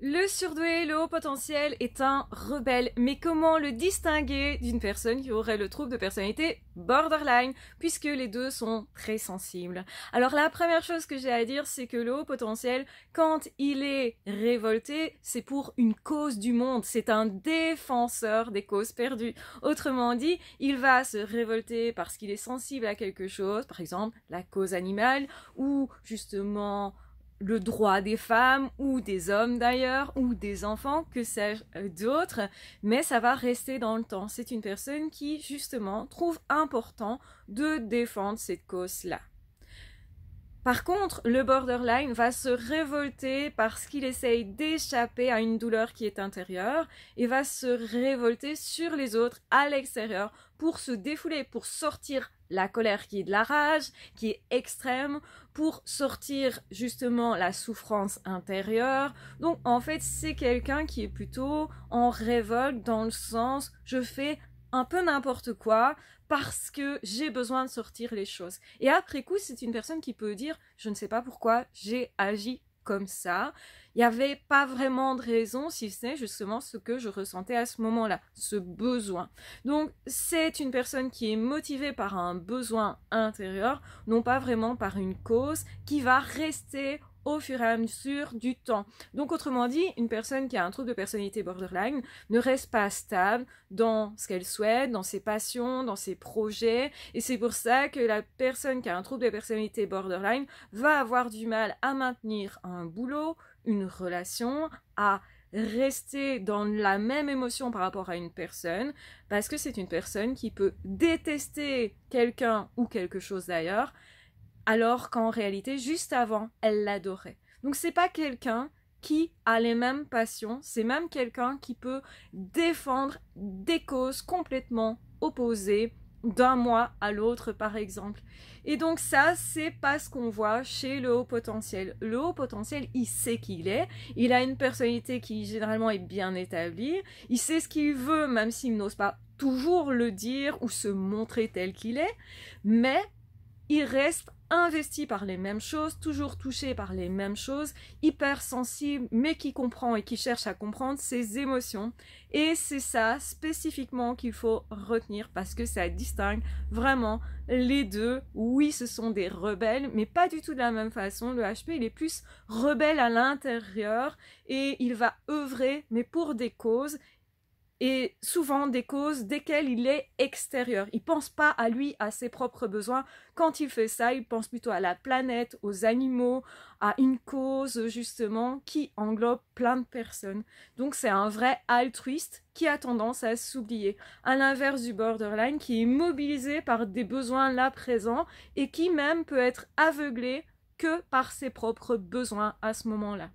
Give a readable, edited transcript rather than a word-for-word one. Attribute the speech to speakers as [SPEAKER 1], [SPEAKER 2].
[SPEAKER 1] Le surdoué, le haut potentiel est un rebelle, mais comment le distinguer d'une personne qui aurait le trouble de personnalité borderline, puisque les deux sont très sensibles. Alors la première chose que j'ai à dire, c'est que le haut potentiel, quand il est révolté, c'est pour une cause du monde, c'est un défenseur des causes perdues. Autrement dit, il va se révolter parce qu'il est sensible à quelque chose, par exemple la cause animale, ou justement le droit des femmes ou des hommes d'ailleurs ou des enfants, que sais-je d'autres, mais ça va rester dans le temps. C'est une personne qui justement trouve important de défendre cette cause-là. Par contre, le borderline va se révolter parce qu'il essaye d'échapper à une douleur qui est intérieure et va se révolter sur les autres à l'extérieur pour se défouler, pour sortir la colère qui est de la rage, qui est extrême, pour sortir justement la souffrance intérieure. Donc en fait, c'est quelqu'un qui est plutôt en révolte dans le sens je fais un peu n'importe quoi parce que j'ai besoin de sortir les choses. Et après coup, c'est une personne qui peut dire je ne sais pas pourquoi j'ai agi comme ça. Il n'y avait pas vraiment de raison, si ce n'est justement ce que je ressentais à ce moment-là, ce besoin. Donc, c'est une personne qui est motivée par un besoin intérieur, non pas vraiment par une cause qui va rester au fur et à mesure du temps. Donc, autrement dit, une personne qui a un trouble de personnalité borderline ne reste pas stable dans ce qu'elle souhaite, dans ses passions, dans ses projets, et c'est pour ça que la personne qui a un trouble de personnalité borderline va avoir du mal à maintenir un boulot, une relation, à rester dans la même émotion par rapport à une personne, parce que c'est une personne qui peut détester quelqu'un ou quelque chose d'ailleurs, alors qu'en réalité, juste avant, elle l'adorait. Donc c'est pas quelqu'un qui a les mêmes passions, c'est même quelqu'un qui peut défendre des causes complètement opposées d'un mois à l'autre par exemple. Et donc ça, c'est pas ce qu'on voit chez le haut potentiel. Le haut potentiel, il sait qui il est, il a une personnalité qui généralement est bien établie, il sait ce qu'il veut même s'il n'ose pas toujours le dire ou se montrer tel qu'il est, mais il reste investi par les mêmes choses, toujours touché par les mêmes choses, hypersensible, mais qui comprend et qui cherche à comprendre ses émotions. Et c'est ça spécifiquement qu'il faut retenir parce que ça distingue vraiment les deux. Oui, ce sont des rebelles, mais pas du tout de la même façon. Le HP, il est plus rebelle à l'intérieur et il va œuvrer, mais pour des causes. Et souvent des causes desquelles il est extérieur. Il ne pense pas à lui, à ses propres besoins. Quand il fait ça, il pense plutôt à la planète, aux animaux, à une cause justement qui englobe plein de personnes. Donc c'est un vrai altruiste qui a tendance à s'oublier. À l'inverse du borderline qui est mobilisé par des besoins là présents et qui même peut être aveuglé que par ses propres besoins à ce moment-là.